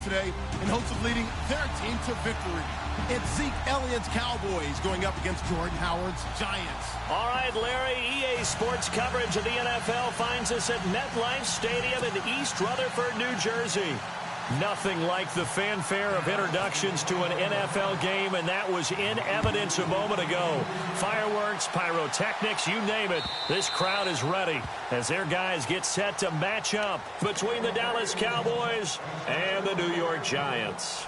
today in hopes of leading their team to victory. It's Zeke Elliott's Cowboys going up against Jordan Howard's Giants. All right, Larry, EA Sports coverage of the NFL finds us at MetLife Stadium in East Rutherford, New Jersey. Nothing like the fanfare of introductions to an NFL game, and that was in evidence a moment ago. Fireworks, pyrotechnics, you name it. This crowd is ready as their guys get set to match up between the Dallas Cowboys and the New York Giants.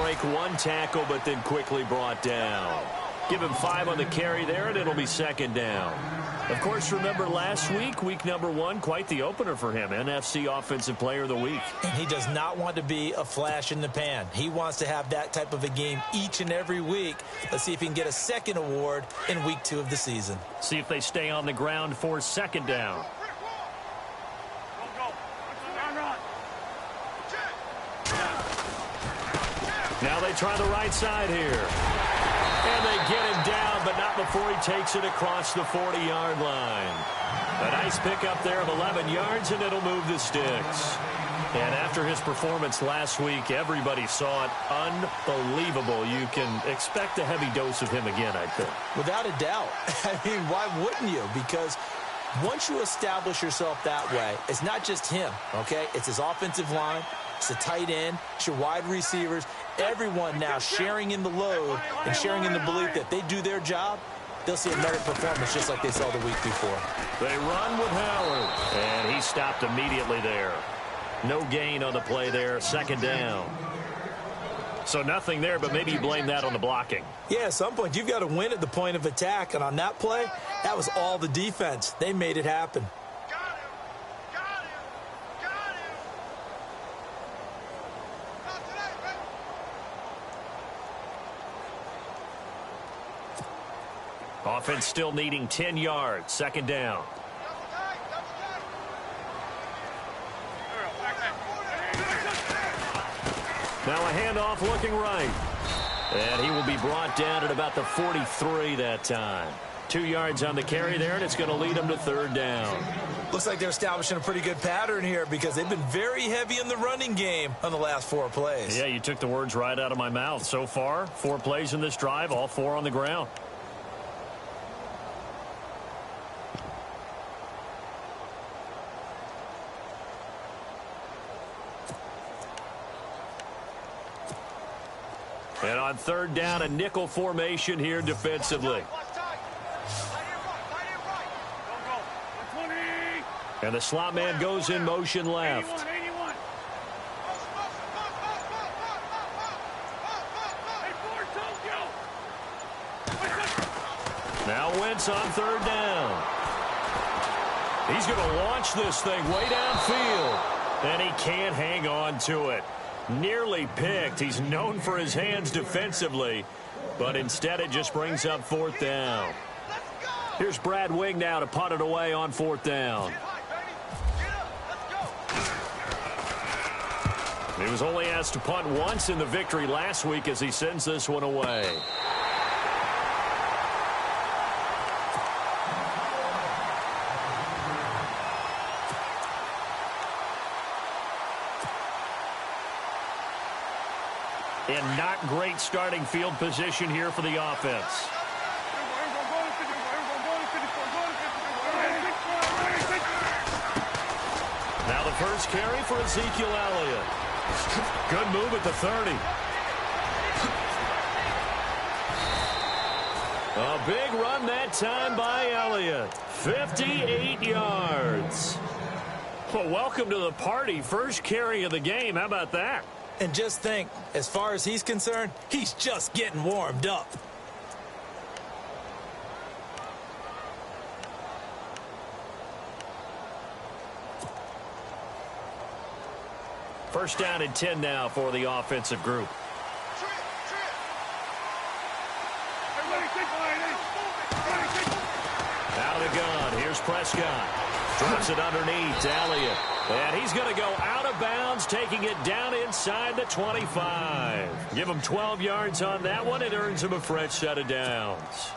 Break one tackle, but then quickly brought down. Give him 5 on the carry there, and it'll be second down. Of course, remember last week, week number 1, quite the opener for him. NFC Offensive Player of the Week. And he does not want to be a flash in the pan. He wants to have that type of a game each and every week. Let's see if he can get a second award in week 2 of the season. See if they stay on the ground for second down. Now they try the right side here. And they get him down, but not before he takes it across the 40-yard line. A nice pickup there of 11 yards, and it'll move the sticks. And after his performance last week, everybody saw it. Unbelievable. You can expect a heavy dose of him again, I think. Without a doubt. I mean, why wouldn't you? Because once you establish yourself that way, it's not just him, okay? It's his offensive line. It's the tight end. It's your wide receivers. Everyone now sharing in the load and sharing in the belief that they do their job, they'll see a better performance just like they saw the week before. They run with Howard, and he stopped immediately there. No gain on the play there, second down. So nothing there, but maybe you blame that on the blocking. Yeah, at some point you've got to win at the point of attack, and on that play, that was all the defense. They made it happen. Offense still needing 10 yards. Second down. Now a handoff looking right. And he will be brought down at about the 43 that time. 2 yards on the carry there, and it's going to lead him to third down. Looks like they're establishing a pretty good pattern here because they've been very heavy in the running game on the last 4 plays. Yeah, you took the words right out of my mouth. So far, 4 plays in this drive, all 4 on the ground. And on third down, a nickel formation here defensively. And the slot man goes in motion left. Now Wentz on third down. He's going to launch this thing way downfield. And he can't hang on to it. Nearly picked. He's known for his hands defensively, but instead it just brings up fourth down. Here's Brad Wing now to punt it away on fourth down. He was only asked to punt once in the victory last week as he sends this one away. And not great starting field position here for the offense. Now the first carry for Ezekiel Elliott. Good move at the 30. A big run that time by Elliott. 58 yards. Well, welcome to the party. First carry of the game. How about that? And just think, as far as he's concerned, he's just getting warmed up. First down and 10 now for the offensive group. Out of the gun. Here's Prescott. Drops it underneath to Elliott. And he's going to go out of bounds, taking it down inside the 25. Give him 12 yards on that one. It earns him a fresh set of downs.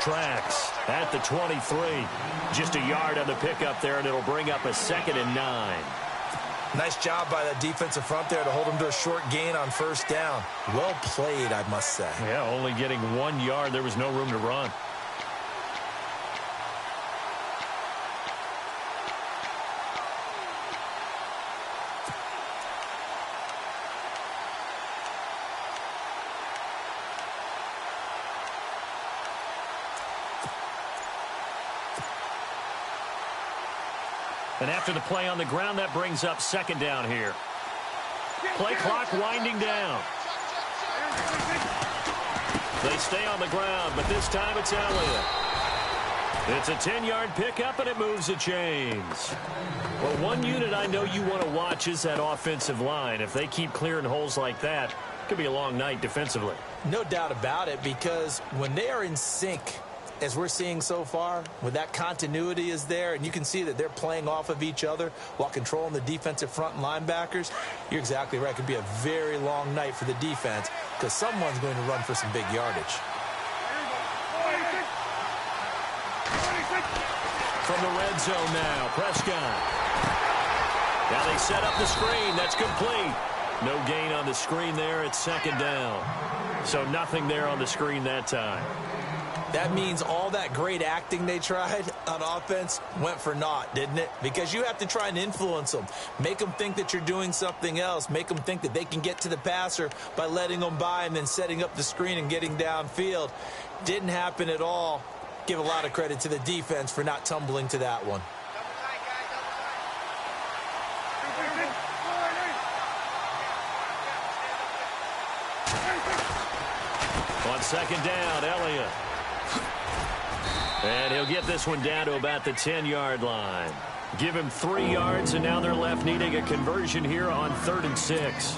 Tracks at the 23. Just a yard on the pickup there, and it'll bring up a 2nd and 9. Nice job by the defensive front there to hold him to a short gain on first down. Well played, I must say. Yeah, only getting 1 yard. There was no room to run. And after the play on the ground, that brings up 2nd down here. Play clock winding down. They stay on the ground, but this time it's Elliott. It's a 10-yard pickup, and it moves the chains. Well, one unit I know you want to watch is that offensive line. If they keep clearing holes like that, it could be a long night defensively. No doubt about it, because when they are in sync, as we're seeing so far, when that continuity is there, and you can see that they're playing off of each other while controlling the defensive front and linebackers, you're exactly right. It could be a very long night for the defense because someone's going to run for some big yardage. From the red zone now, Prescott. Now they set up the screen. That's complete. No gain on the screen there. It's 2nd down. So nothing there on the screen that time. That means all that great acting they tried on offense went for naught, didn't it? Because you have to try and influence them. Make them think that you're doing something else. Make them think that they can get to the passer by letting them by and then setting up the screen and getting downfield. Didn't happen at all. Give a lot of credit to the defense for not tumbling to that one. On 2nd down, Elliott. And he'll get this one down to about the 10-yard line. Give him 3 yards, and now they're left needing a conversion here on 3rd and 6.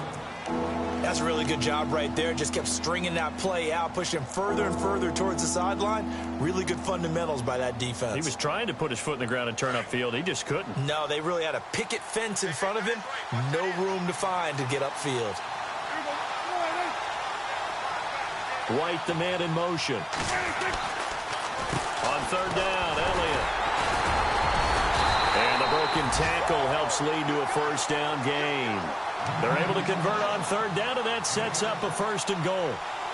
That's a really good job right there. Just kept stringing that play out, pushing further and further towards the sideline. Really good fundamentals by that defense. He was trying to put his foot in the ground and turn upfield. He just couldn't. No, they really had a picket fence in front of him. No room to find to get upfield. White, the man in motion. On 3rd down, Elliott. And the broken tackle helps lead to a 1st down gain. They're able to convert on 3rd down, and that sets up a 1st and goal.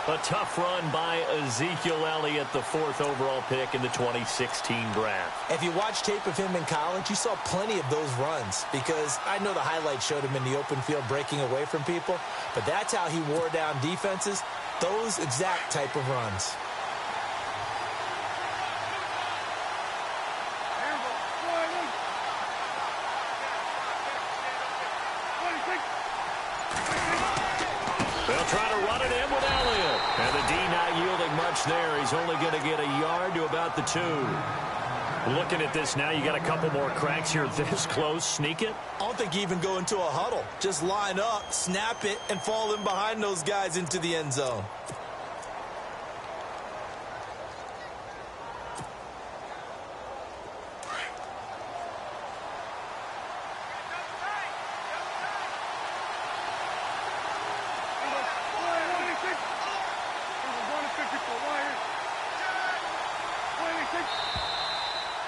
A tough run by Ezekiel Elliott, the 4th overall pick in the 2016 draft. If you watch tape of him in college, you saw plenty of those runs because I know the highlights showed him in the open field breaking away from people, but that's how he wore down defenses, those exact type of runs. They'll try to run it in with Elliott. And the D not yielding much there. He's only going to get a yard to about the 2. Looking at this now, you got a couple more cracks here this close. Sneak it? I don't think you even go into a huddle. Just line up, snap it, and fall in behind those guys into the end zone.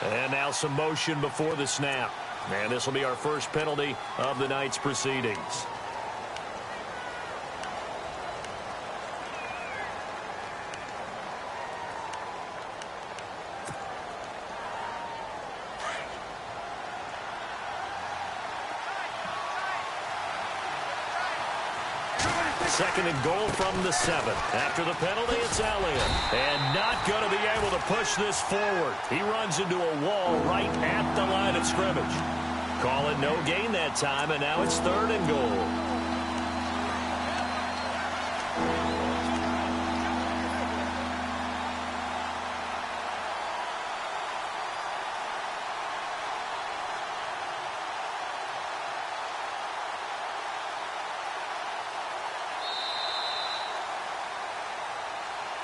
And now some motion before the snap. And this will be our first penalty of the night's proceedings. second and goal from the 7. After the penalty, it's Elliott. And not going to be able to push this forward. He runs into a wall right at the line of scrimmage. Call it no gain that time, and now it's 3rd and goal.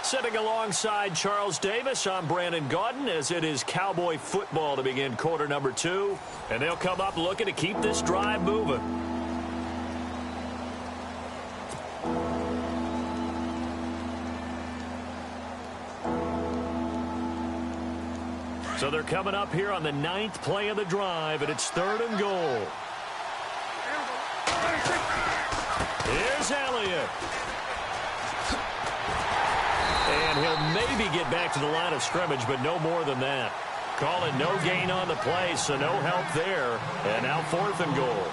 Sitting alongside Charles Davis, I'm Brandon Gaudin, as it is Cowboy football to begin quarter number 2. And they'll come up looking to keep this drive moving. So they're coming up here on the 9th play of the drive, and it's 3rd and goal. Here's Elliott. And he'll maybe get back to the line of scrimmage, but no more than that. Call it no gain on the play, so no help there. And now 4th and goal.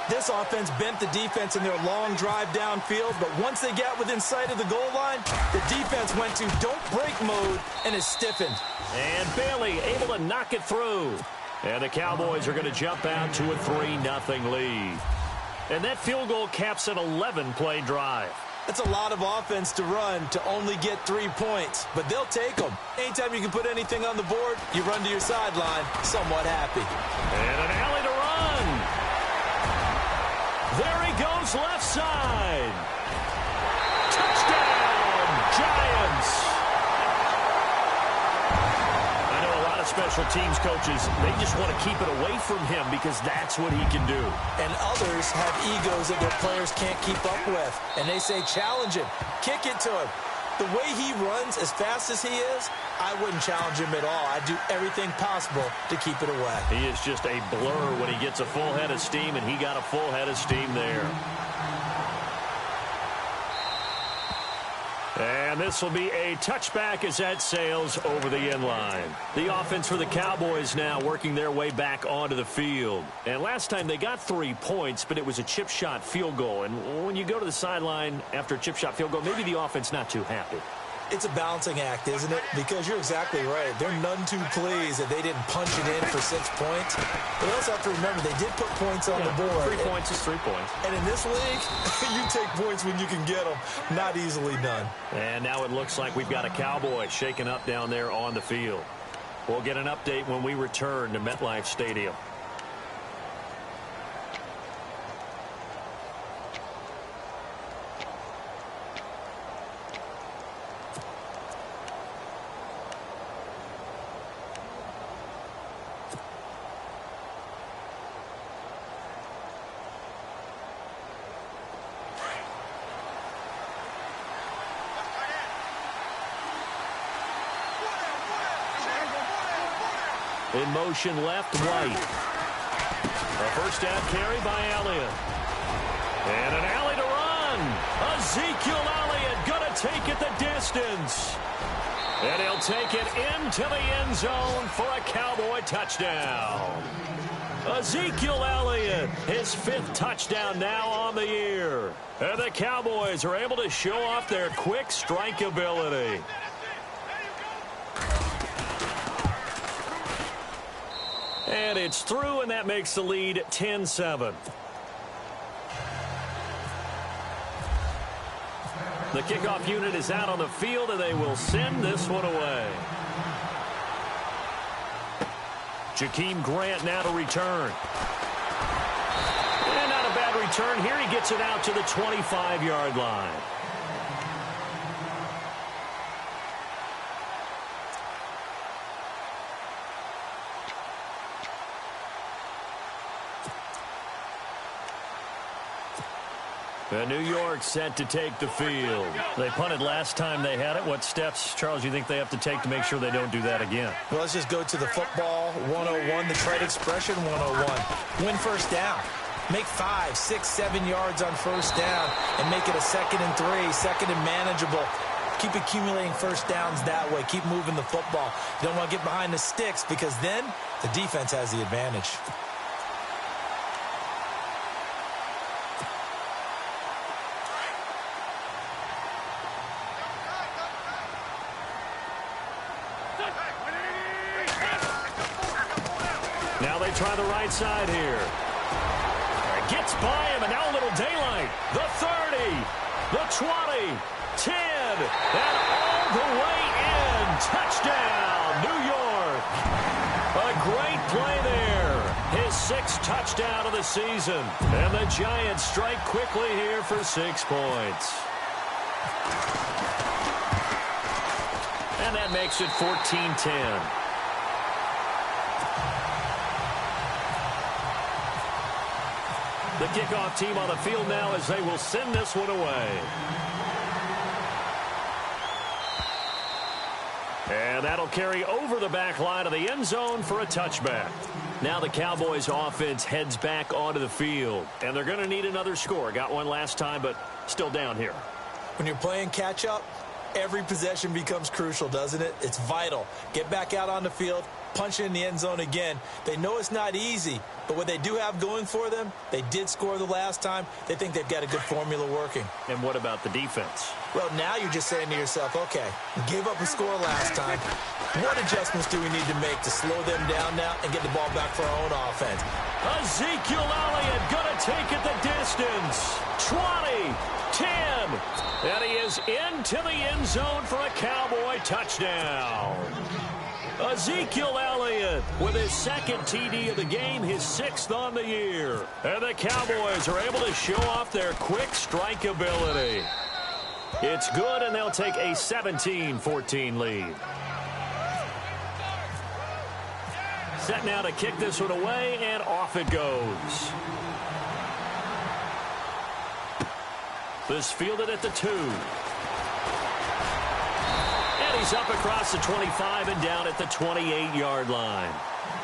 This offense bent the defense in their long drive downfield, but once they got within sight of the goal line, the defense went to don't break mode and is stiffened. And Bailey able to knock it through. And the Cowboys are going to jump out to a 3-0 lead. And that field goal caps an 11-play drive. That's a lot of offense to run to only get 3 points, but they'll take them. Anytime you can put anything on the board, you run to your sideline somewhat happy. And an alley to run. There he goes left side. Touchdown, Giants. I know a lot of special teams coaches, they just want to keep it away from him because that's what he can do. And others have egos that their players can't keep up with. And they say, challenge him, kick it to him. The way he runs as fast as he is, I wouldn't challenge him at all. I'd do everything possible to keep it away. He is just a blur when he gets a full head of steam, and he got a full head of steam there. And this will be a touchback as that sails over the end line. The offense for the Cowboys now working their way back onto the field. And last time they got 3 points, but it was a chip shot field goal. And when you go to the sideline after a chip shot field goal, maybe the offense not too happy. It's a balancing act, isn't it? Because you're exactly right. They're none too pleased that they didn't punch it in for 6 points. But you also have to remember they did put points on the board. 3 points is 3 points. And in this league, you take points when you can get them. Not easily done. And now it looks like we've got a Cowboy shaken up down there on the field. We'll get an update when we return to MetLife Stadium. In motion left, White. A first down carry by Elliott. And an alley to run. Ezekiel Elliott going to take it the distance. And he'll take it into the end zone for a Cowboy touchdown. Ezekiel Elliott, his 5th touchdown now on the year. And the Cowboys are able to show off their quick strike ability. And it's through, and that makes the lead 10-7. The kickoff unit is out on the field, and they will send this one away. Jakeem Grant now to return. And not a bad return here. He gets it out to the 25-yard line. And New York set to take the field. They punted last time they had it. What steps, Charles, you think they have to take to make sure they don't do that again? Well, let's just go to the football 101, the trade expression 101. Win first down. Make 5, 6, 7 yards on first down and make it a 2nd and 3, 2nd and manageable. Keep accumulating first downs that way. Keep moving the football. You don't want to get behind the sticks because then the defense has the advantage. try the right side here. Gets by him, and now a little daylight. The 30, the 20, 10, and all the way in. Touchdown, New York. A great play there. His 6th touchdown of the season. And the Giants strike quickly here for 6 points. And that makes it 14-10. The kickoff team on the field now as they will send this one away. And that'll carry over the back line of the end zone for a touchback. Now the Cowboys offense heads back onto the field. And they're going to need another score. Got one last time, but still down here. When you're playing catch-up, every possession becomes crucial, doesn't it? It's vital. Get back out on the field, punch it in the end zone again. They know it's not easy, but what they do have going for them, they did score the last time. They think they've got a good formula working. And what about the defense? Well, now you're just saying to yourself, okay, we gave up a score last time. What adjustments do we need to make to slow them down now and get the ball back for our own offense? Ezekiel Elliott going to take it the distance. 20, 10, and he is into the end zone for a Cowboy touchdown. Ezekiel Elliott with his 2nd TD of the game, his 6th on the year. And the Cowboys are able to show off their quick strike ability. It's good, and they'll take a 17-14 lead. Set now to kick this one away, and off it goes. This fielded at the 2. And he's up across the 25 and down at the 28-yard line.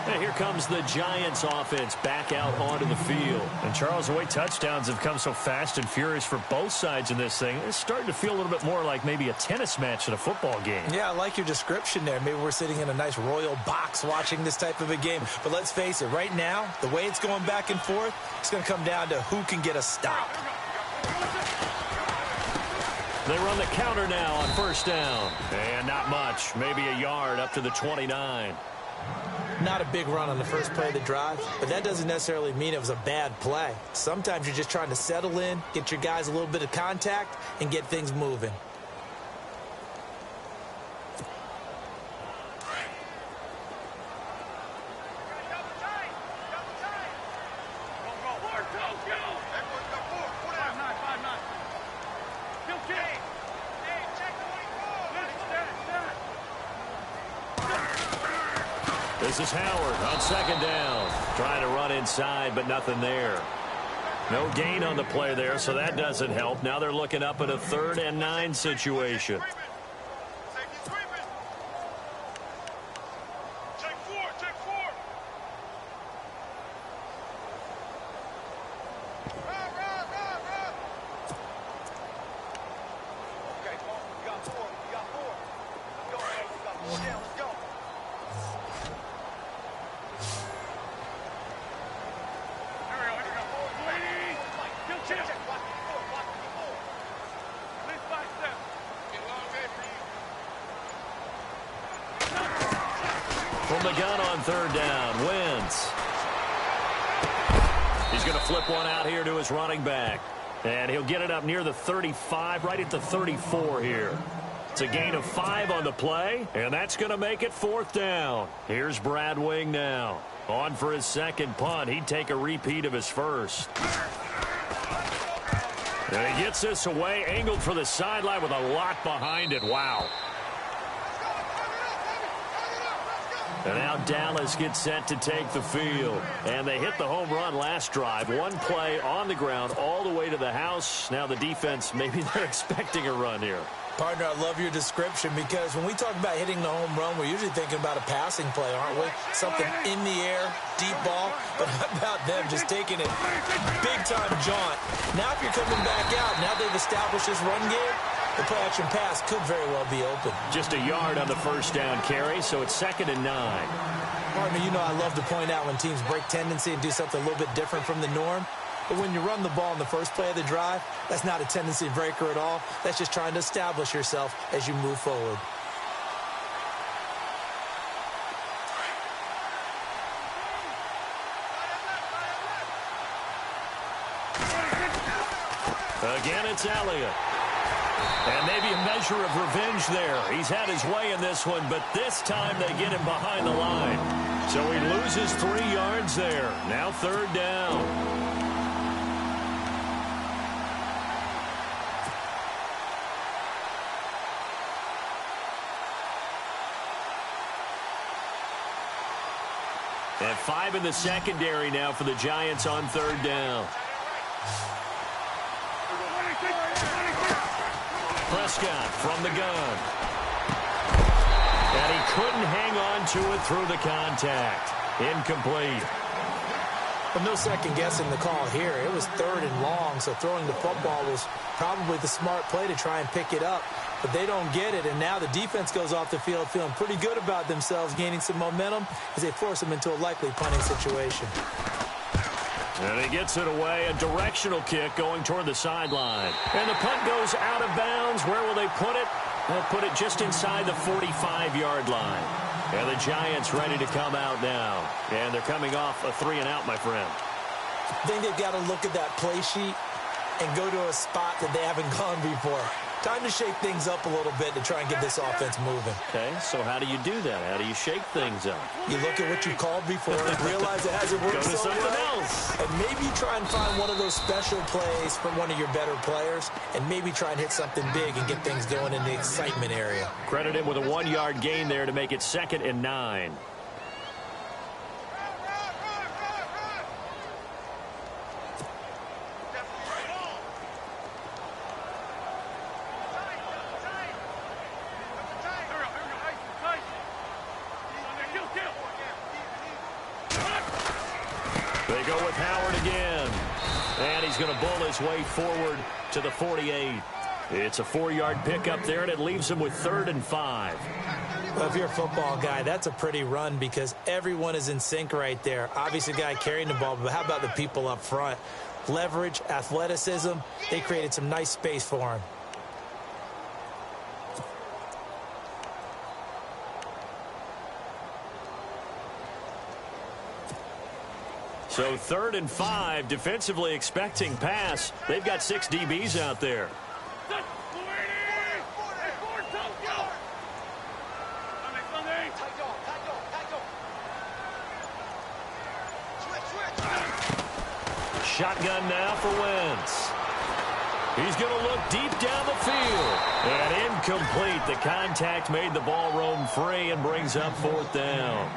And here comes the Giants offense back out onto the field. And Charles, the way touchdowns have come so fast and furious for both sides in this thing, it's starting to feel a little bit more like maybe a tennis match in a football game. Yeah, I like your description there. Maybe we're sitting in a nice royal box watching this type of a game. But let's face it, right now, the way it's going back and forth, it's going to come down to who can get a stop. They run the counter now on 1st down. And not much, maybe a yard up to the 29. Not a big run on the first play of the drive, but that doesn't necessarily mean it was a bad play. Sometimes you're just trying to settle in, get your guys a little bit of contact, and get things moving. This is Howard on 2nd down. Trying to run inside, but nothing there. No gain on the play there, so that doesn't help. Now they're looking up at a 3rd and 9 situation. From the gun on 3rd down, Wentz. He's going to flip one out here to his running back. And he'll get it up near the 35, right at the 34 here. It's a gain of 5 on the play, and that's going to make it 4th down. Here's Brad Wing now. On for his 2nd punt. He'd take a repeat of his 1st. And he gets this away, angled for the sideline with a lot behind it. Wow. And now Dallas gets set to take the field. And they hit the home run last drive. One play on the ground all the way to the house. Now the defense, maybe they're expecting a run here. Partner, I love your description because when we talk about hitting the home run, we're usually thinking about a passing play, aren't we? Something in the air, deep ball. But how about them just taking it big-time jaunt? Now if you're coming back out, now they've established this run game, the play-action pass could very well be open. Just a yard on the 1st down carry, so it's 2nd and 9. Partner, you know I love to point out when teams break tendency and do something a little bit different from the norm. But when you run the ball in the first play of the drive, that's not a tendency breaker at all. That's just trying to establish yourself as you move forward. Again, it's Elliott. And maybe a measure of revenge there. He's had his way in this one, but this time they get him behind the line. So he loses 3 yards there. Now 3rd down. And 5 in the secondary now for the Giants on 3rd down. Prescott from the gun. And he couldn't hang on to it through the contact. Incomplete. But no second guessing the call here. It was 3rd and long, so throwing the football was probably the smart play to try and pick it up. But they don't get it, and now the defense goes off the field feeling pretty good about themselves, gaining some momentum as they force them into a likely punting situation. And he gets it away, a directional kick going toward the sideline. And the punt goes out of bounds. Where will they put it? They'll put it just inside the 45-yard line. And the Giants ready to come out now. And they're coming off a 3-and-out, my friend. I think they've got to look at that play sheet and go to a spot that they haven't gone before. Time to shake things up a little bit to try and get this offense moving. Okay, so how do you do that? How do you shake things up? You look at what you called before and realize it hasn't worked so well. Else. And maybe try and find one of those special plays from one of your better players and maybe try and hit something big and get things going in the excitement area. Credit him with a 1-yard gain there to make it 2nd and 9. They go with Howard again. And he's going to bull his way forward to the 48. It's a 4-yard pickup there, and it leaves him with 3rd and 5. Well, if you're a football guy, that's a pretty run because everyone is in sync right there. Obviously, the guy carrying the ball, but how about the people up front? Leverage, athleticism, they created some nice space for him. So 3rd and 5, defensively expecting pass. They've got 6 DBs out there. Shotgun now for Wentz. He's going to look deep down the field. And incomplete. The contact made the ball roam free and brings up 4th down.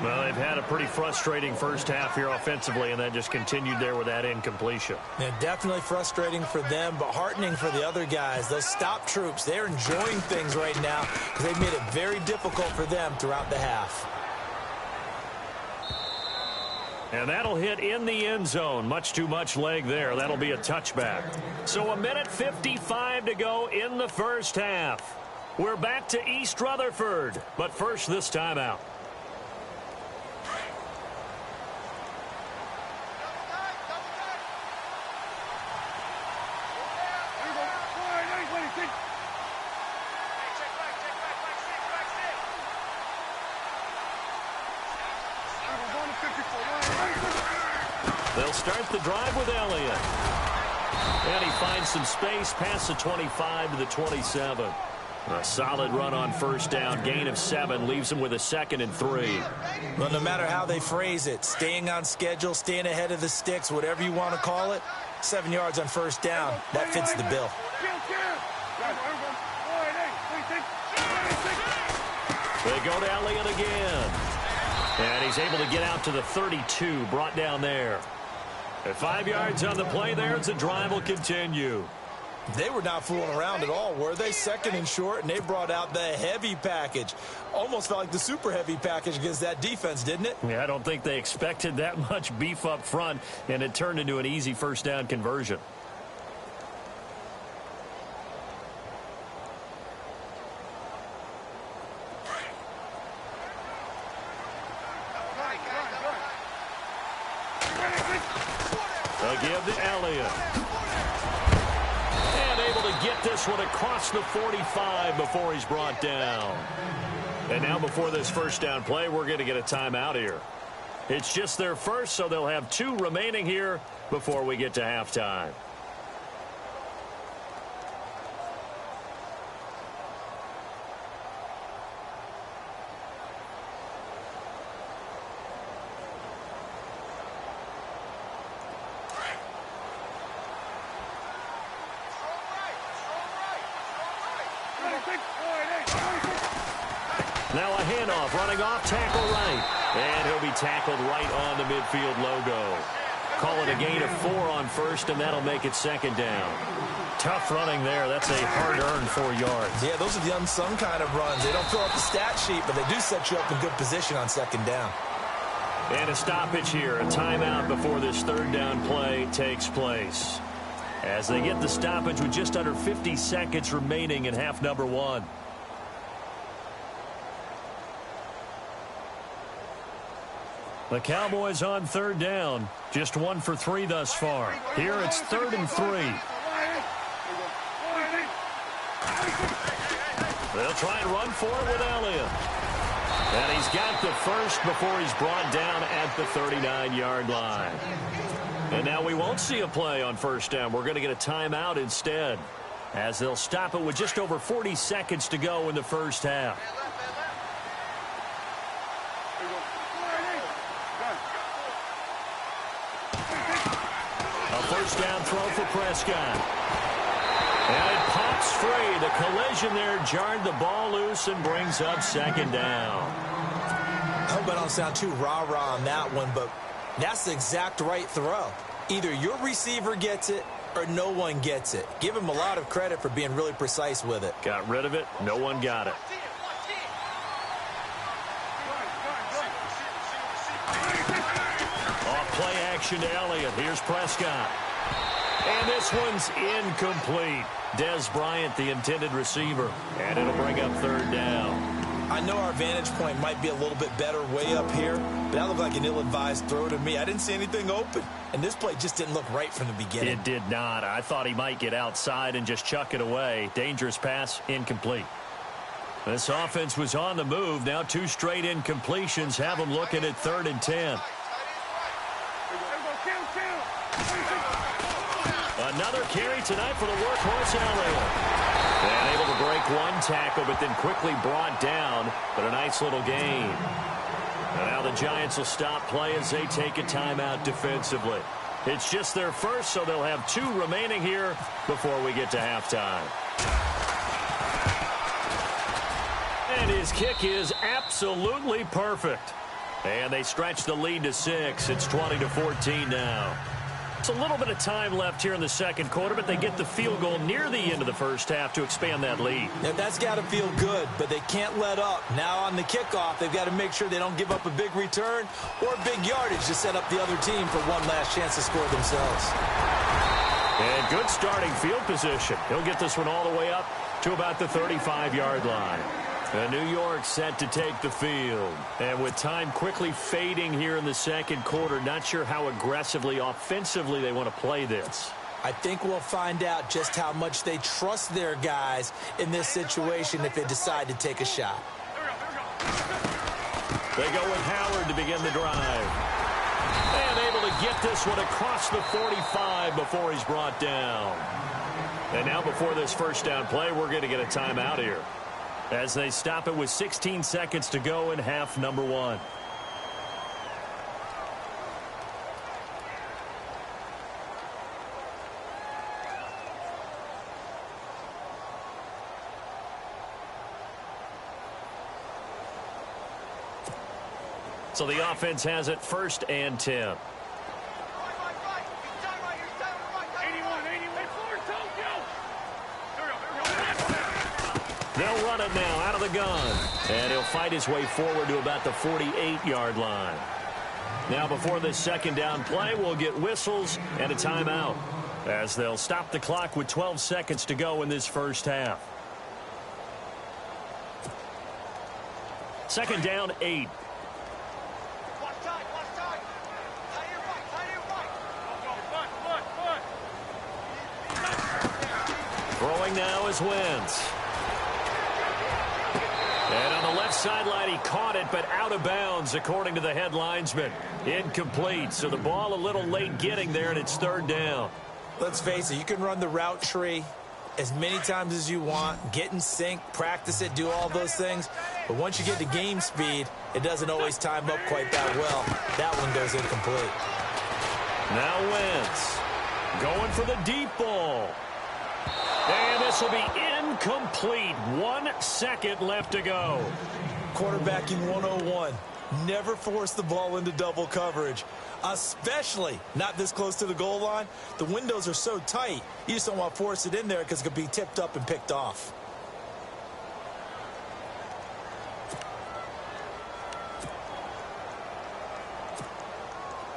Well, they've had a pretty frustrating first half here offensively, and then just continued there with that incompletion. Yeah, definitely frustrating for them, but heartening for the other guys. Those stop troops, they're enjoying things right now because they've made it very difficult for them throughout the half. And that'll hit in the end zone. Much too much leg there. That'll be a touchback. So 1:55 to go in the first half. We're back to East Rutherford, but first this timeout. They'll start the drive with Elliott. And he finds some space past the 25 to the 27. A solid run on first down. Gain of 7 leaves him with a 2nd and 3. Well, no matter how they phrase it, staying on schedule, staying ahead of the sticks, whatever you want to call it, 7 yards on first down, that fits the bill. They go to Elliott again. And he's able to get out to the 32, brought down there. At 5 yards on the play there, the drive will continue. They were not fooling around at all, were they? 2nd and short, and they brought out the heavy package. Almost felt like the super heavy package against that defense, didn't it? Yeah, I don't think they expected that much beef up front, and it turned into an easy first down conversion. They'll give to Elliott. And able to get this one across the 45 before he's brought down. And now before this first down play, we're going to get a timeout here. It's just their first, so they'll have 2 remaining here before we get to halftime. Now a handoff, running off, tackle right. And he'll be tackled right on the midfield logo. Call it a gain of 4 on first, and that'll make it second down. Tough running there. That's a hard-earned 4 yards. Yeah, those are the unsung kind of runs. They don't fill out the stat sheet, but they do set you up in good position on second down. And a stoppage here, a timeout before this third down play takes place. As they get the stoppage with just under 50 seconds remaining in half number 1. The Cowboys on third down. Just 1 for 3 thus far. Here it's 3rd and 3. They'll try and run for it with Elliott. And he's got the first before he's brought down at the 39-yard line. And now we won't see a play on first down. We're going to get a timeout instead, as they'll stop it with just over 40 seconds to go in the first half. A first down throw for Prescott. And it pops free. The collision there jarred the ball loose and brings up second down. I hope I don't sound too rah-rah on that one, but that's the exact right throw. Either your receiver gets it or no one gets it. Give him a lot of credit for being really precise with it. Got rid of it. No one got it. Off play action to Elliott. Here's Prescott. And this one's incomplete. Dez Bryant, the intended receiver. And it'll bring up third down. I know our vantage point might be a little bit better way up here, but that looked like an ill-advised throw to me. I didn't see anything open, and this play just didn't look right from the beginning. It did not. I thought he might get outside and just chuck it away. Dangerous pass, incomplete. This offense was on the move. Now 2 straight incompletions have them looking at 3rd and 10. Another carry tonight for the workhorse Elliott. And able to break 1 tackle, but then quickly brought down. But a nice little gain. And now the Giants will stop play as they take a timeout defensively. It's just their first, so they'll have 2 remaining here before we get to halftime. And his kick is absolutely perfect. And they stretch the lead to 6. It's 20-14 now. It's a little bit of time left here in the second quarter, but they get the field goal near the end of the first half to expand that lead. Now, that's got to feel good, but they can't let up. Now on the kickoff, they've got to make sure they don't give up a big return or big yardage to set up the other team for one last chance to score themselves. And good starting field position. He'll get this one all the way up to about the 35-yard line. And New York set to take the field. And with time quickly fading here in the second quarter, not sure how aggressively, offensively they want to play this. I think we'll find out just how much they trust their guys in this situation if they decide to take a shot. They go with Howard to begin the drive. And able to get this one across the 45 before he's brought down. And now before this first down play, we're going to get a timeout here, as they stop it with 16 seconds to go in half number 1. So the offense has it 1st and 10. They'll run it now out of the gun. And he'll fight his way forward to about the 48-yard line. Now before this second down play, we'll get whistles and a timeout, as they'll stop the clock with 12 seconds to go in this first half. Second down, 8. Throwing now is Wentz. And on the left sideline, he caught it, but out of bounds, according to the head linesman. Incomplete, so the ball a little late getting there, and it's 3rd down. Let's face it, you can run the route tree as many times as you want, get in sync, practice it, do all those things. But once you get to game speed, it doesn't always time up quite that well. That one goes incomplete. Now Wentz going for the deep ball. And this will be incomplete. 1 second left to go. Quarterbacking 101. Never force the ball into double coverage, especially not this close to the goal line. The windows are so tight, you just don't want to force it in there because it could be tipped up and picked off.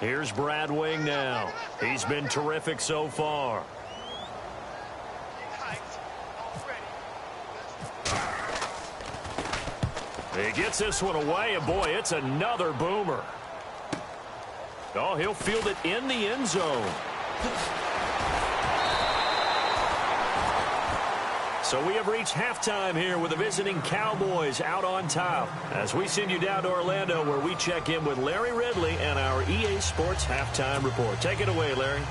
Here's Brad Wing now. He's been terrific so far. He gets this one away, and boy, it's another boomer. Oh, he'll field it in the end zone. So we have reached halftime here with the visiting Cowboys out on top. As we send you down to Orlando, where we check in with Larry Ridley and our EA Sports Halftime Report. Take it away, Larry.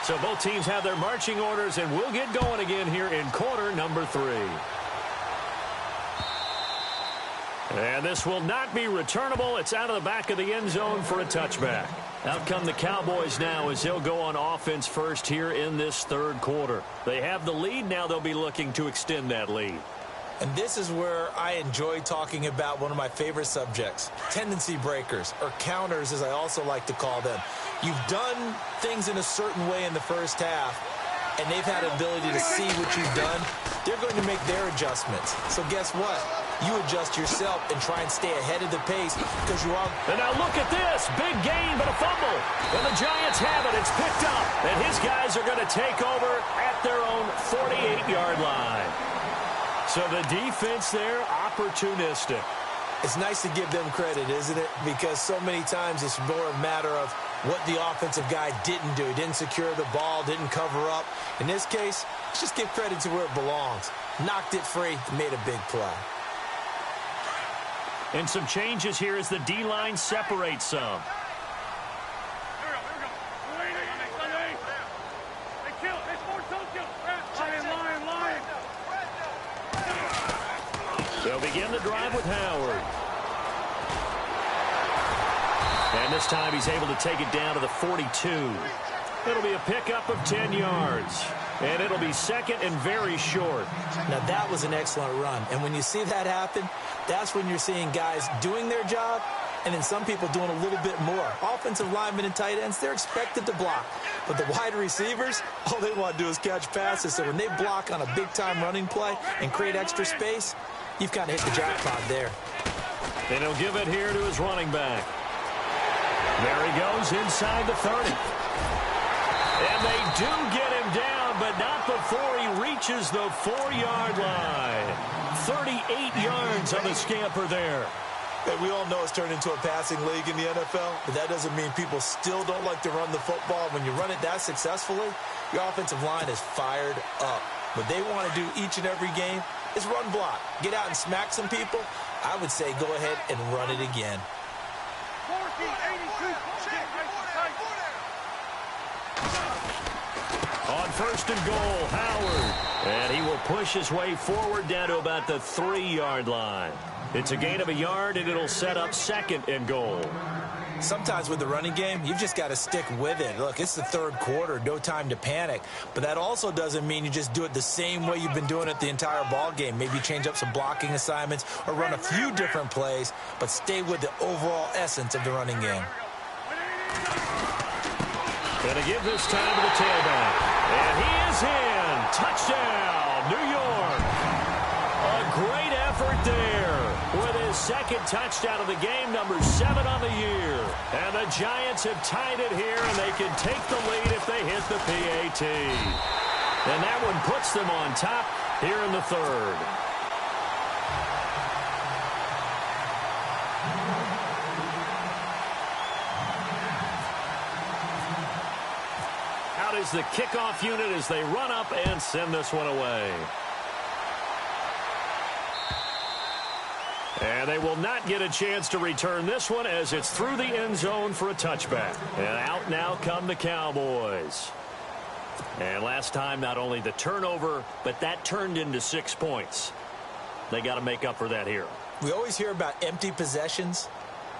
So both teams have their marching orders, and we'll get going again here in quarter number 3. And this will not be returnable. It's out of the back of the end zone for a touchback. Out come the Cowboys now as they'll go on offense first here in this third quarter. They have the lead. Now they'll be looking to extend that lead. And this is where I enjoy talking about one of my favorite subjects, tendency breakers, or counters as I also like to call them. You've done things in a certain way in the first half, and they've had an ability to see what you've done. They're going to make their adjustments. So guess what? You adjust yourself and try and stay ahead of the pace because you are. And now look at this. Big gain, but a fumble. And the Giants have it. It's picked up. And his guys are going to take over at their own 48-yard line. So the defense there, opportunistic. It's nice to give them credit, isn't it? Because so many times it's more a matter of what the offensive guy didn't do. Didn't secure the ball, didn't cover up. In this case, let's just give credit to where it belongs. Knocked it free, made a big play. And some changes here as the D-line separates some. They'll begin the drive with Howard. And this time he's able to take it down to the 42. It'll be a pickup of 10 yards. And it'll be second and very short. Now that was an excellent run. And when you see that happen, that's when you're seeing guys doing their job and then some people doing a little bit more. Offensive linemen and tight ends, they're expected to block. But the wide receivers, all they want to do is catch passes. So when they block on a big-time running play and create extra space, you've kind of hit the jackpot there. And he'll give it here to his running back. There he goes inside the 30. And they do get him down, but not before he reaches the 4-yard line. 38 yards on the scamper there. Hey, we all know it's turned into a passing league in the NFL, but that doesn't mean people still don't like to run the football. When you run it that successfully, your offensive line is fired up. What they want to do each and every game is run block. Get out and smack some people. I would say go ahead and run it again. On first and goal, Howard. And he will push his way forward down to about the 3-yard line. It's a gain of a yard, and it'll set up second and goal. Sometimes with the running game, you've just got to stick with it. Look, it's the third quarter, no time to panic. But that also doesn't mean you just do it the same way you've been doing it the entire ball game. Maybe change up some blocking assignments or run a few different plays, but stay with the overall essence of the running game. Going to give this time to the tailback. And he is in. Touchdown, New York. A great effort there with his second touchdown of the game, number 7 on the year. And the Giants have tied it here, and they can take the lead if they hit the PAT. And that one puts them on top here in the third. Out is the kickoff unit as they run up and send this one away. And they will not get a chance to return this one as it's through the end zone for a touchback. And out now come the Cowboys. And last time, not only the turnover, but that turned into 6 points. They got to make up for that here. We always hear about empty possessions.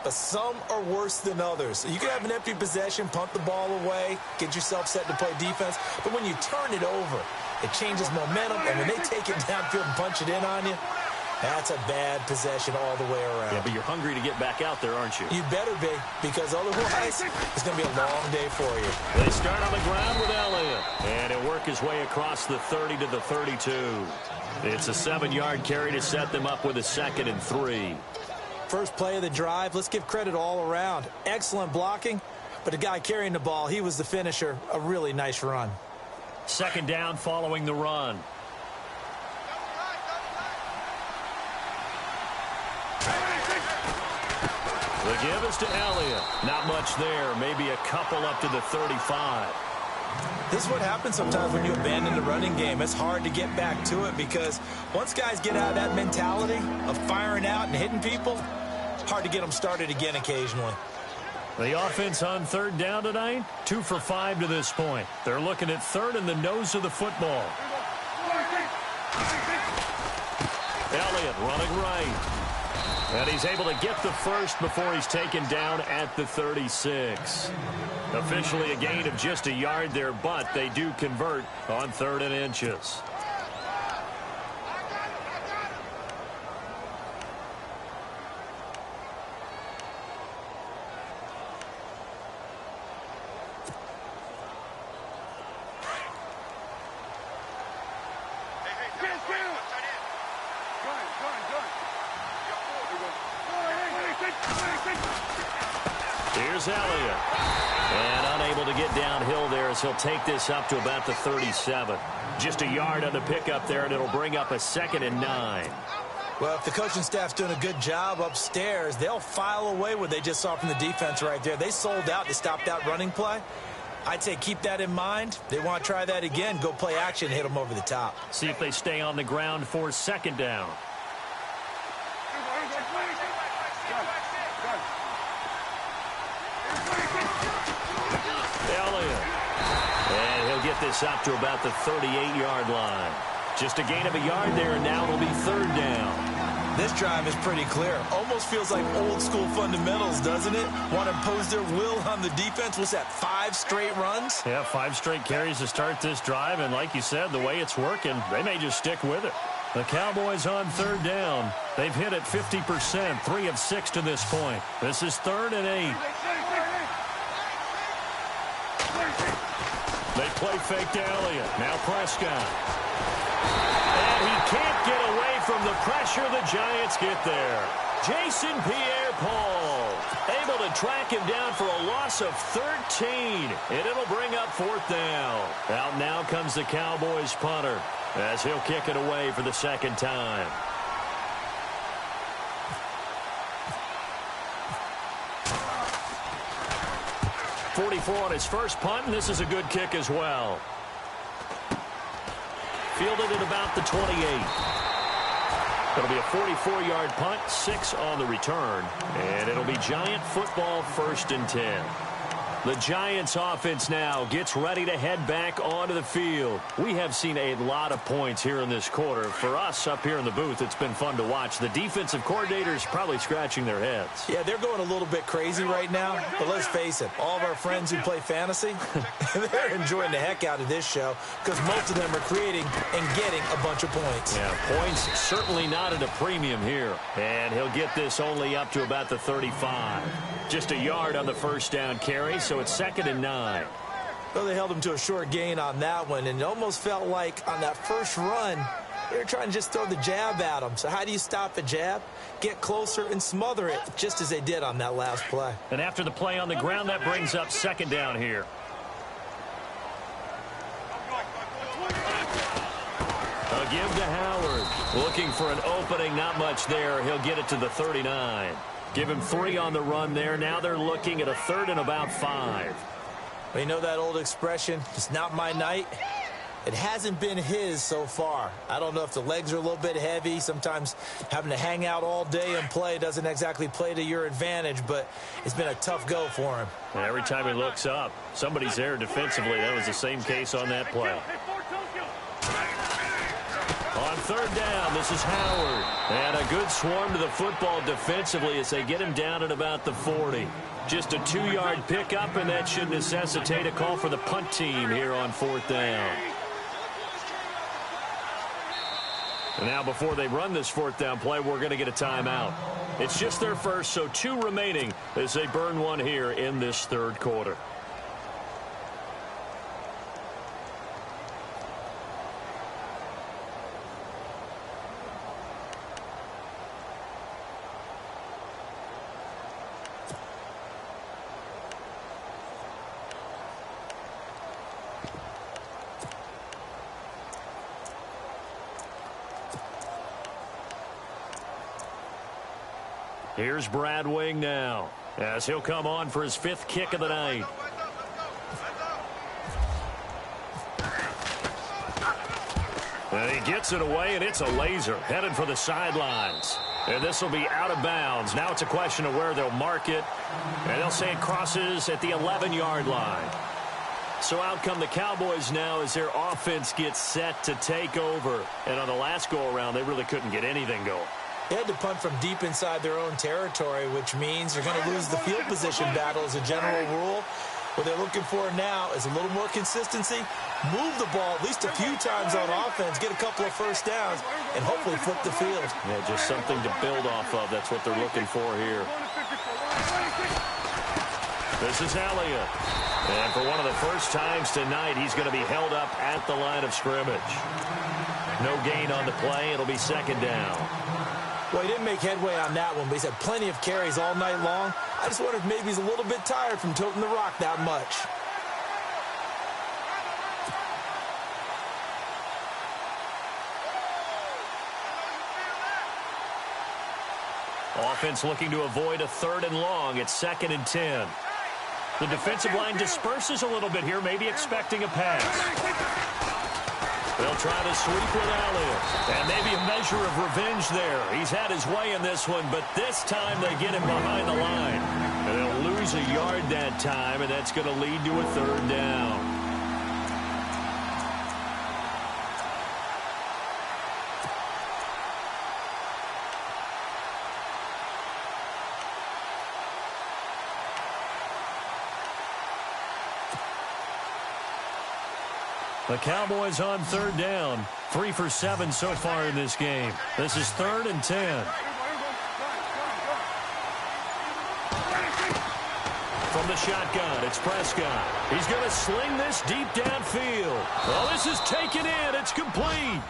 but some are worse than others. You can have an empty possession, punt the ball away, get yourself set to play defense, but when you turn it over, it changes momentum, and when they take it downfield and punch it in on you, that's a bad possession all the way around. Yeah, but you're hungry to get back out there, aren't you? You better be, because otherwise it's going to be a long day for you. They start on the ground with Elliott, and he'll work his way across the 30 to the 32. It's a 7-yard carry to set them up with a 2nd and 3. First play of the drive, let's give credit all around. Excellent blocking, but the guy carrying the ball, he was the finisher. A really nice run. 2nd down following the run. The give is to Elliott. Not much there. Maybe a couple up to the 35. This is what happens sometimes when you abandon the running game. It's hard to get back to it because once guys get out of that mentality of firing out and hitting people, it's hard to get them started again occasionally. The offense on 3rd down tonight, 2 for 5 to this point. They're looking at 3rd in the nose of the football. Elliott running right. And he's able to get the first before he's taken down at the 36. Officially a gain of just a yard there, but they do convert on 3rd and inches. Here's Elliott. And unable to get downhill there as he'll take this up to about the 37. Just a yard on the pickup there, and it'll bring up a 2nd and 9. Well, if the coaching staff's doing a good job upstairs, they'll file away what they just saw from the defense right there. They sold out to stop that running play. I'd say keep that in mind. They want to try that again. Go play action, hit them over the top. See if they stay on the ground for 2nd down. Elliott. And he'll get this up to about the 38-yard line. Just a gain of a yard there, and now it'll be 3rd down. This drive is pretty clear. Almost feels like old-school fundamentals, doesn't it? Want to impose their will on the defense. What's that, 5 straight runs? Yeah, 5 straight carries to start this drive, and like you said, the way it's working, they may just stick with it. The Cowboys on 3rd down. They've hit it 50%, 3 of 6 to this point. This is 3rd and 8. They play fake to Elliott. Now Prescott. And he can't get away from the pressure. The Giants get there. Jason Pierre-Paul able to track him down for a loss of 13. And it'll bring up 4th down. Out now comes the Cowboys punter as he'll kick it away for the 2nd time. .44 on his first punt, and this is a good kick as well. Fielded at about the 28. It'll be a 44-yard punt, 6 on the return, and it'll be Giant football 1st and 10. The Giants offense now gets ready to head back onto the field. We have seen a lot of points here in this quarter. For us up here in the booth, it's been fun to watch. The defensive coordinators probably scratching their heads. Yeah, they're going a little bit crazy right now, but let's face it, all of our friends who play fantasy, they're enjoying the heck out of this show because most of them are creating and getting a bunch of points. Yeah, points certainly not at a premium here. And he'll get this only up to about the 35. Just a yard on the first down carry, so it's 2nd and 9. Well, they held him to a short gain on that one, and it almost felt like on that first run, they were trying to just throw the jab at him. So how do you stop a jab? Get closer and smother it, just as they did on that last play. And after the play on the ground, that brings up 2nd down here. A give to Howard. Looking for an opening, not much there. He'll get it to the 39. Give him 3 on the run there. Now they're looking at a 3rd and about 5. Well, you know that old expression, it's not my night? It hasn't been his so far. I don't know if the legs are a little bit heavy. Sometimes having to hang out all day and play doesn't exactly play to your advantage, but it's been a tough go for him. And every time he looks up, somebody's there defensively. That was the same case on that play. On third down, this is Howard. And a good swarm to the football defensively as they get him down at about the 40. Just a 2-yard pickup, and that should necessitate a call for the punt team here on fourth down. And now before they run this fourth down play, we're going to get a timeout. It's just their first, so 2 remaining as they burn one here in this third quarter. Here's Brad Wing now as he'll come on for his 5th kick of the night. And he gets it away, and it's a laser headed for the sidelines. And this will be out of bounds. Now it's a question of where they'll mark it. And they'll say it crosses at the 11-yard line. So out come the Cowboys now as their offense gets set to take over. And on the last go-around, they really couldn't get anything going. They had to punt from deep inside their own territory, which means you're going to lose the field position battle as a general rule. What they're looking for now is a little more consistency, move the ball at least a few times on offense, get a couple of first downs, and hopefully flip the field. Yeah, just something to build off of. That's what they're looking for here. This is Elliott. And for one of the first times tonight, he's going to be held up at the line of scrimmage. No gain on the play. It'll be second down. Well, he didn't make headway on that one, but he's had plenty of carries all night long. I just wonder if maybe he's a little bit tired from toting the rock that much. Offense looking to avoid a 3rd and long. It's 2nd and 10. The defensive line disperses a little bit here, maybe expecting a pass. They'll try to sweep with Elliott. And maybe a measure of revenge there. He's had his way in this one, but this time they get him behind the line. And they'll lose a yard that time, and that's going to lead to a 3rd down. The Cowboys on 3rd down. 3 for 7 so far in this game. This is 3rd and 10. From the shotgun, it's Prescott. He's going to sling this deep downfield. Well, this is taken in. It's complete.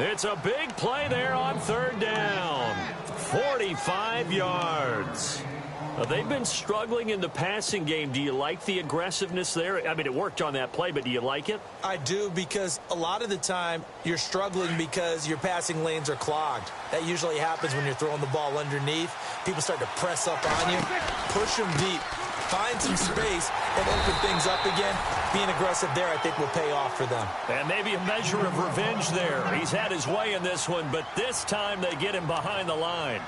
It's a big play there on 3rd down. 45 yards. They've been struggling in the passing game. Do you like the aggressiveness there? I mean, it worked on that play, but do you like it? I do, because a lot of the time you're struggling because your passing lanes are clogged. That usually happens when you're throwing the ball underneath. People start to press up on you. Push them deep. Find some space and open things up again. Being aggressive there, I think, will pay off for them. And maybe a measure of revenge there. He's had his way in this one, but this time they get him behind the line.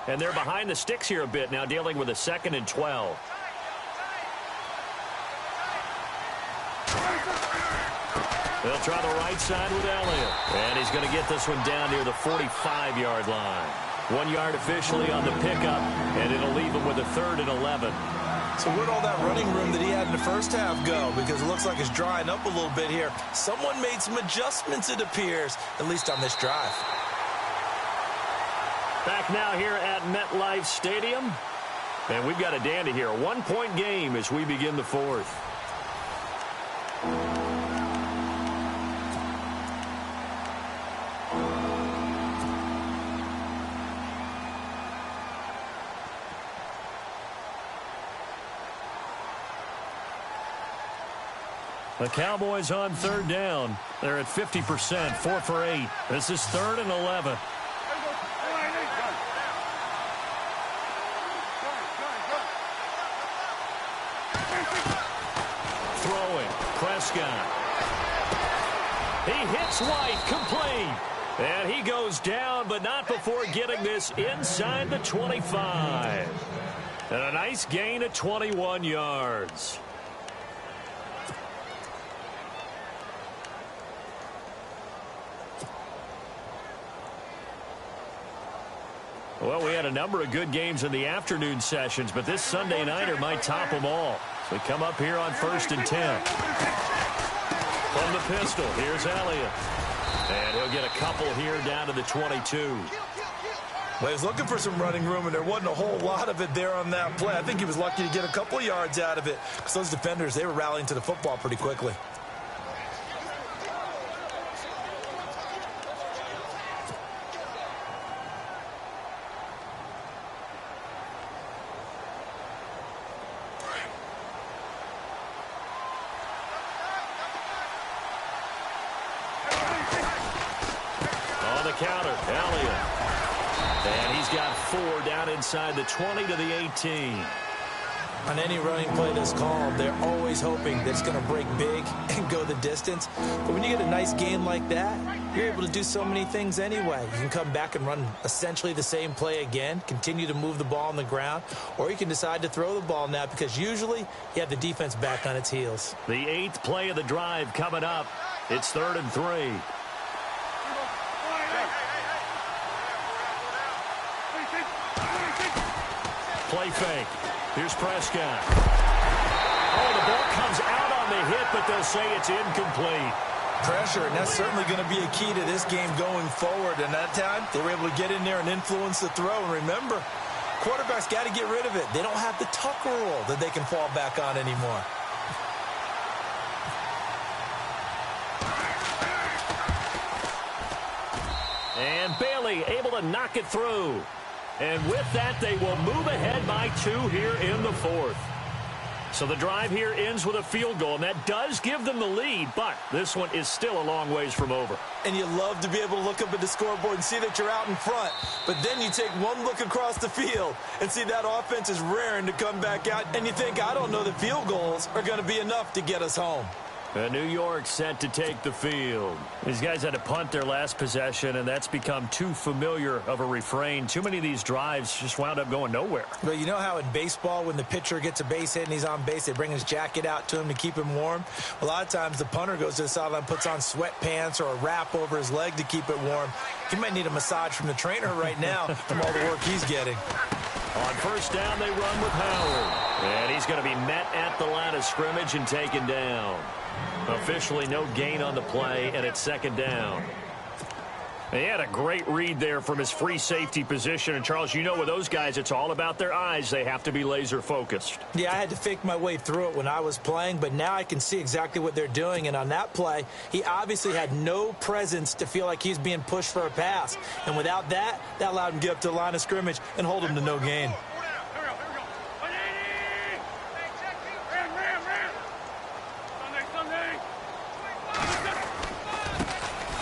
And they're behind the sticks here a bit now, dealing with a 2nd and 12. They'll try the right side with Elliott. And he's going to get this one down near the 45-yard line. 1 yard officially on the pickup, and it'll leave him with a 3rd and 11. So where'd all that running room that he had in the first half go? Because it looks like it's drying up a little bit here. Someone made some adjustments, it appears, at least on this drive. Back now here at MetLife Stadium. And we've got a dandy here. A 1-point game as we begin the 4th. The Cowboys on 3rd down. They're at 50%, 4 for 8. This is 3rd and 11. Throwing, Prescott. He hits White, complete. And he goes down, but not before getting this inside the 25. And a nice gain of 21 yards. Well, we had a number of good games in the afternoon sessions, but this Sunday nighter might top them all. So we come up here on 1st and 10. From the pistol, here's Elliott. And he'll get a couple here down to the 22. Well, he was looking for some running room, and there wasn't a whole lot of it there on that play. I think he was lucky to get a couple of yards out of it because those defenders, they were rallying to the football pretty quickly. Counter, Elliott. And he's got 4 down inside the 20 to the 18. On any running play that's called, they're always hoping that it's going to break big and go the distance. But when you get a nice gain like that, you're able to do so many things anyway. You can come back and run essentially the same play again, continue to move the ball on the ground, or you can decide to throw the ball now because usually you have the defense back on its heels. The 8th play of the drive coming up. It's 3rd and 3. Play fake. Here's Prescott. Oh, the ball comes out on the hit, but they'll say it's incomplete. Pressure, and that's certainly going to be a key to this game going forward. And that time, they were able to get in there and influence the throw. And remember, quarterbacks got to get rid of it. They don't have the Tucker rule that they can fall back on anymore. And Bailey able to knock it through. And with that, they will move ahead by 2 here in the 4th. So the drive here ends with a field goal, and that does give them the lead, but this one is still a long ways from over. And you love to be able to look up at the scoreboard and see that you're out in front, but then you take one look across the field and see that offense is raring to come back out, and you think, I don't know that field goals are going to be enough to get us home. New York set to take the field. These guys had to punt their last possession, and that's become too familiar of a refrain. Too many of these drives just wound up going nowhere. But you know how in baseball, when the pitcher gets a base hit and he's on base, they bring his jacket out to him to keep him warm? A lot of times the punter goes to the sideline, puts on sweatpants or a wrap over his leg to keep it warm. He might need a massage from the trainer right now from all the work he's getting. On 1st down, they run with Howard. And he's going to be met at the line of scrimmage and taken down. Officially no gain on the play, and it's 2nd down. He had a great read there from his free safety position. And, Charles, you know with those guys, it's all about their eyes. They have to be laser focused. Yeah, I had to fake my way through it when I was playing, but now I can see exactly what they're doing. And on that play, he obviously had no presence to feel like he's being pushed for a pass. And without that, that allowed him to get up to the line of scrimmage and hold him to no gain.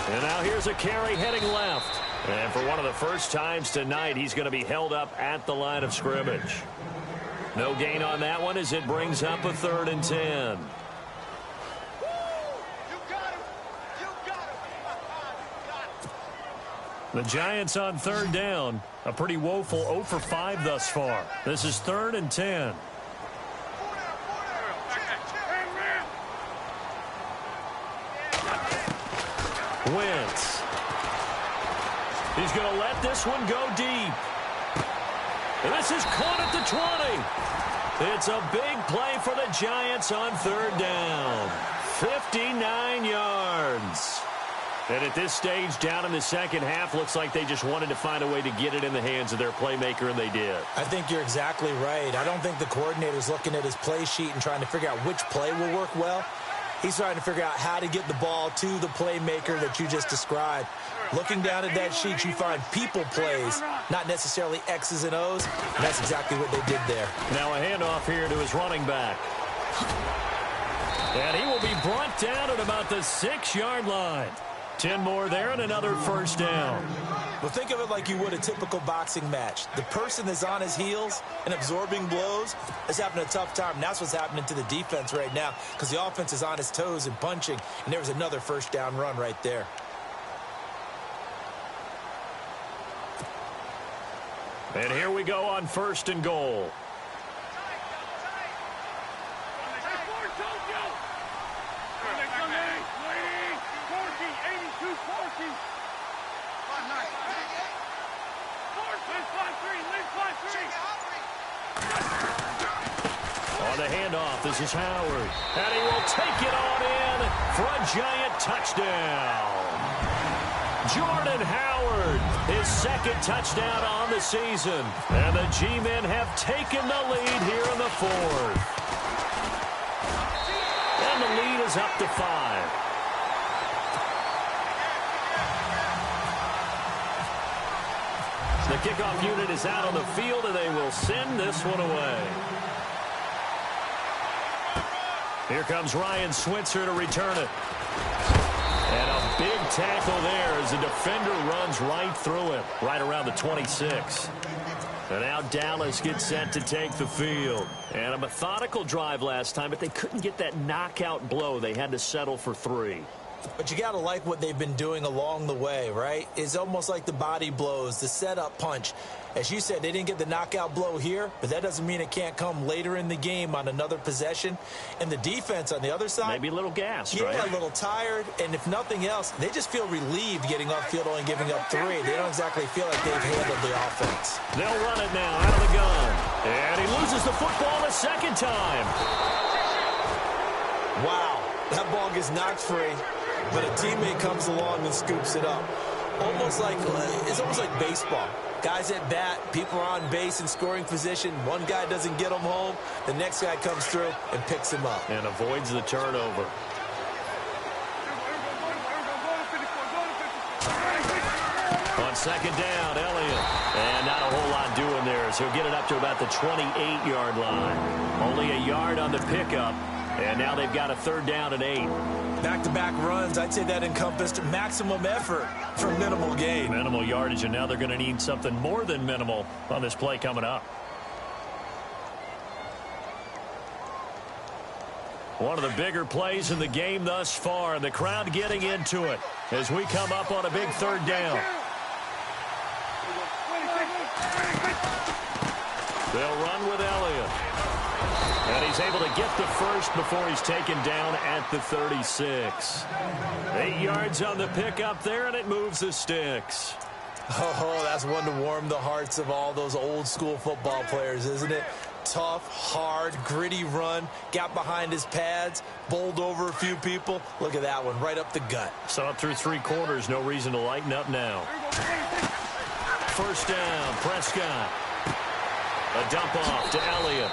And now here's a carry heading left. And for one of the first times tonight, he's going to be held up at the line of scrimmage. No gain on that one as it brings up a 3rd and 10. The Giants on 3rd down. A pretty woeful 0 for 5 thus far. This is 3rd and 10. Wentz. He's going to let this one go deep. And this is caught at the 20. It's a big play for the Giants on 3rd down. 59 yards. And at this stage, down in the second half, looks like they just wanted to find a way to get it in the hands of their playmaker, and they did. I think you're exactly right. I don't think the coordinator's looking at his play sheet and trying to figure out which play will work well. He's trying to figure out how to get the ball to the playmaker that you just described. Looking down at that sheet, you find people plays, not necessarily X's and O's. And that's exactly what they did there. Now a handoff here to his running back. And he will be brought down at about the 6-yard line. 10 more there and another 1st down. Well, think of it like you would a typical boxing match. The person that's on his heels and absorbing blows is having a tough time. And that's what's happening to the defense right now because the offense is on his toes and punching. And there was another 1st down run right there. And here we go on 1st and goal. On the handoff, this is Howard. And he will take it on in for a giant touchdown. Jordan Howard, his 2nd touchdown on the season. And the G-men have taken the lead here in the 4th. And the lead is up to 5. The kickoff unit is out on the field, and they will send this one away. Here comes Ryan Switzer to return it. And a big tackle there as the defender runs right through him, right around the 26. And now Dallas gets set to take the field. And a methodical drive last time, but they couldn't get that knockout blow. They had to settle for 3. But you got to like what they've been doing along the way, right? It's almost like the body blows, the setup punch. As you said, they didn't get the knockout blow here, but that doesn't mean it can't come later in the game on another possession. And the defense on the other side, maybe a little gassed, yeah, right? A little tired. And if nothing else, they just feel relieved getting upfield only giving up 3. They don't exactly feel like they've handled the offense. They'll run it now out of the gun. And he loses the football a 2nd time. Wow, that ball gets knocked free. But a teammate comes along and scoops it up. It's almost like baseball. Guys at bat, people are on base in scoring position. One guy doesn't get him home. The next guy comes through and picks him up. And avoids the turnover. On 2nd down, Elliott. And not a whole lot doing there, so he'll get it up to about the 28-yard line. Only a yard on the pickup. And now they've got a 3rd down and 8. Back-to-back runs, I'd say that encompassed maximum effort for minimal gain. Minimal yardage, and now they're going to need something more than minimal on this play coming up. One of the bigger plays in the game thus far, and the crowd getting into it as we come up on a big 3rd down. They'll run with Elliott. And he's able to get the 1st before he's taken down at the 36. 8 yards on the pickup there, and it moves the sticks. Oh, that's one to warm the hearts of all those old-school football players, isn't it? Tough, hard, gritty run, got behind his pads, bowled over a few people. Look at that one, right up the gut. So up through 3 quarters, no reason to lighten up now. 1st down, Prescott. A dump off to Elliott.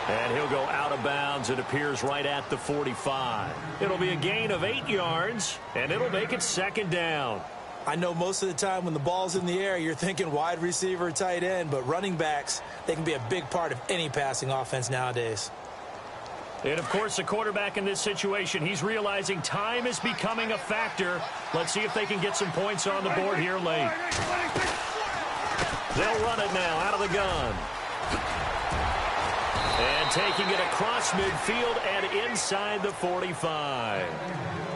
And he'll go out of bounds. It appears right at the 45. It'll be a gain of 8 yards, and it'll make it 2nd down. I know most of the time when the ball's in the air, you're thinking wide receiver, tight end, but running backs, they can be a big part of any passing offense nowadays. And, of course, the quarterback in this situation, he's realizing time is becoming a factor. Let's see if they can get some points on the board here late. They'll run it now out of the gun. And taking it across midfield and inside the 45.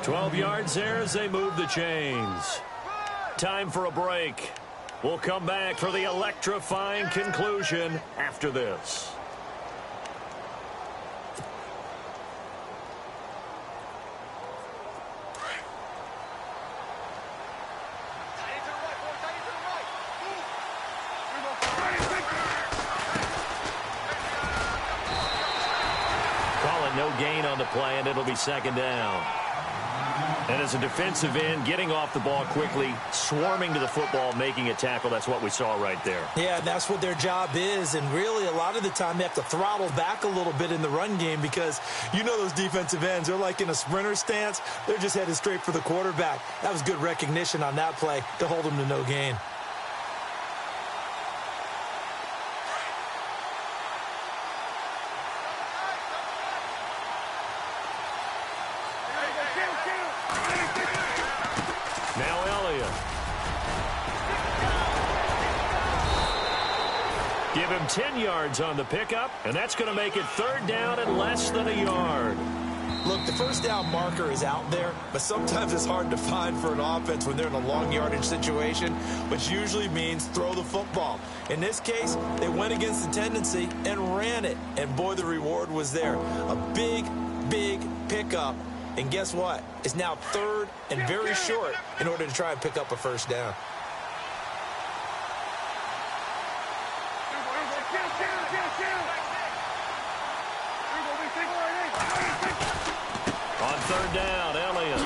12 yards there as they move the chains. Time for a break. We'll come back for the electrifying conclusion after this. No gain on the play, and it'll be 2nd down. And as a defensive end, getting off the ball quickly, swarming to the football, making a tackle, that's what we saw right there. Yeah, that's what their job is, and really a lot of the time they have to throttle back a little bit in the run game because you know those defensive ends, they're like in a sprinter stance. They're just headed straight for the quarterback. That was good recognition on that play to hold them to no gain. Give him 10 yards on the pickup, and that's going to make it 3rd down and less than a yard. Look, the first down marker is out there, but sometimes it's hard to find for an offense when they're in a long yardage situation, which usually means throw the football. In this case, they went against the tendency and ran it, and boy, the reward was there. A big, big pickup, and guess what? It's now third and very short in order to try and pick up a first down. On third down, Elliott.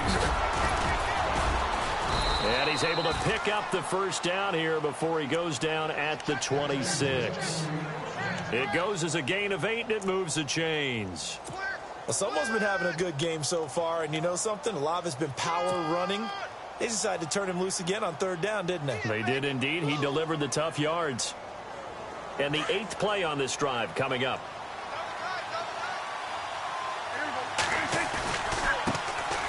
And he's able to pick up the first down here before he goes down at the 26. It goes as a gain of 8, and it moves the chains. Well, someone's been having a good game so far, and you know something? A lot of it's been power running. They decided to turn him loose again on third down, didn't they? They did indeed. He delivered the tough yards. And the 8th play on this drive coming up.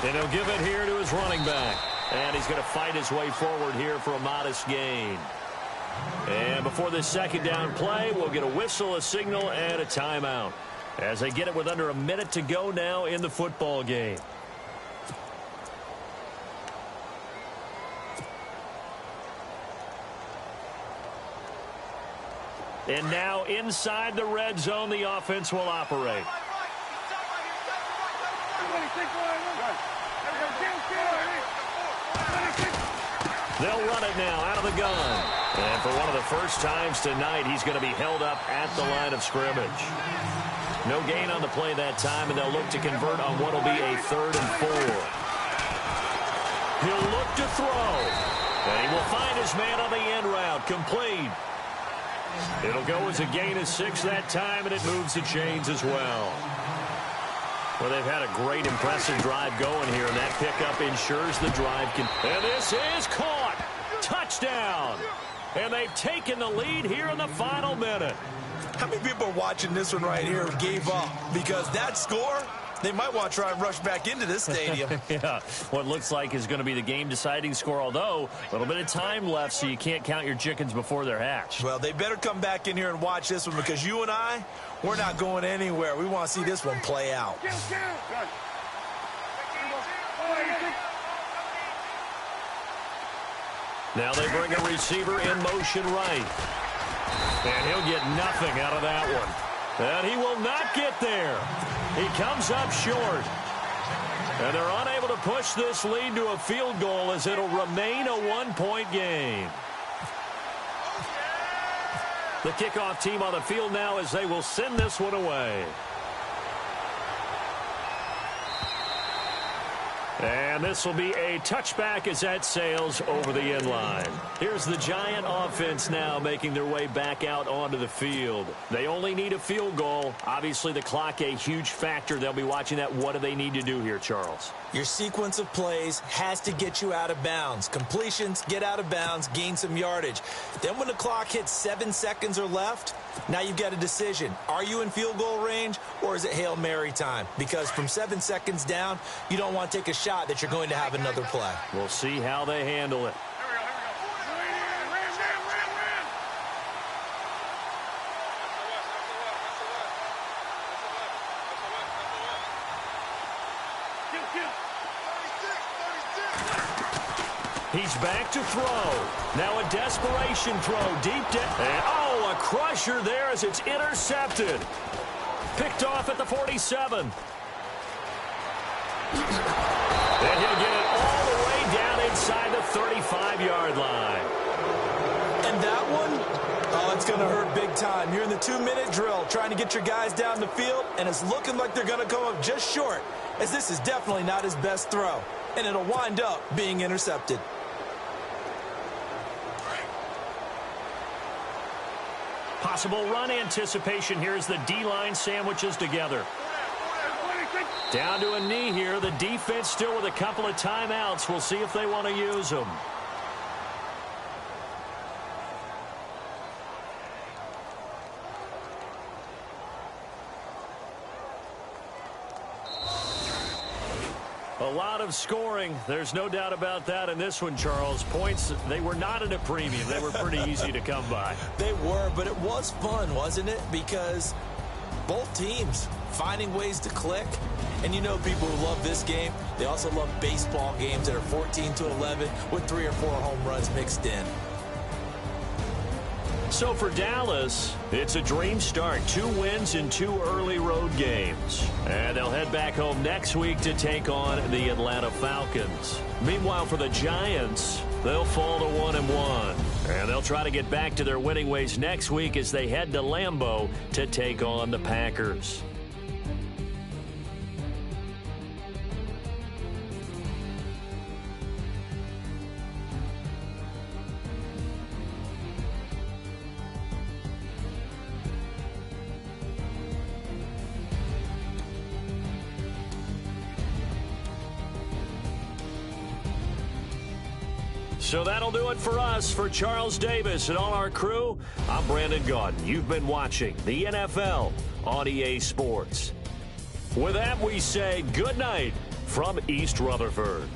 And he'll give it here to his running back. And he's going to fight his way forward here for a modest gain. And before this second down play, we'll get a whistle, a signal, and a timeout, as they get it with under a minute to go now in the football game. And now inside the red zone, the offense will operate. They'll run it now out of the gun. And for one of the first times tonight, he's going to be held up at the line of scrimmage. No gain on the play that time, and they'll look to convert on what will be a 3rd and 4. He'll look to throw. And he will find his man on the end route. Complete. It'll go as a gain of 6 that time, and it moves the chains as well. Well, they've had a great, impressive drive going here, and that pickup ensures the drive can. And this is caught. Touchdown. And they've taken the lead here in the final minute. How many people are watching this one right here and gave up? Because that score, they might want to try and rush back into this stadium. Yeah, what looks like is going to be the game-deciding score, although a little bit of time left, so you can't count your chickens before they're hatched. Well, they better come back in here and watch this one, because you and I, we're not going anywhere. We want to see this one play out. Now they bring a receiver in motion right. And he'll get nothing out of that one. And he will not get there. He comes up short. And they're unable to push this lead to a field goal, as it'll remain a 1-point game. The kickoff team on the field now, as they will send this one away. And this will be a touchback as that sails over the end line. Here's the Giant offense now making their way back out onto the field. They only need a field goal. Obviously, the clock a huge factor. They'll be watching that. What do they need to do here, Charles? Your sequence of plays has to get you out of bounds. Completions, get out of bounds, gain some yardage. Then when the clock hits 7 seconds or left, now you've got a decision. Are you in field goal range, or is it Hail Mary time? Because from 7 seconds down, you don't want to take a shot that you're going to have another play. We'll see how they handle it. He's back to throw. Now a desperation throw deep down. And oh, a crusher there as it's intercepted. Picked off at the 47. And he'll get it all the way down inside the 35-yard line. And that one, oh, it's going to hurt big time. You're in the 2-minute drill trying to get your guys down the field, and it's looking like they're going to come up just short, as this is definitely not his best throw. And it'll wind up being intercepted. Possible run anticipation here as the D-line sandwiches together. Down to a knee here. The defense still with a couple of timeouts. We'll see if they want to use them. A lot of scoring. There's no doubt about that in this one, Charles. Points, they were not at a premium. They were pretty easy to come by. They were, but it was fun, wasn't it? Because both teams finding ways to click. And you know people who love this game, they also love baseball games that are 14-11 with 3 or 4 home runs mixed in. So for Dallas, it's a dream start. 2 wins in 2 early road games. And they'll head back home next week to take on the Atlanta Falcons. Meanwhile, for the Giants, they'll fall to 1-1. And they'll try to get back to their winning ways next week as they head to Lambeau to take on the Packers. So that'll do it for us. For Charles Davis and all our crew, I'm Brandon Gaudin. You've been watching the NFL on EA Sports. With that, we say good night from East Rutherford.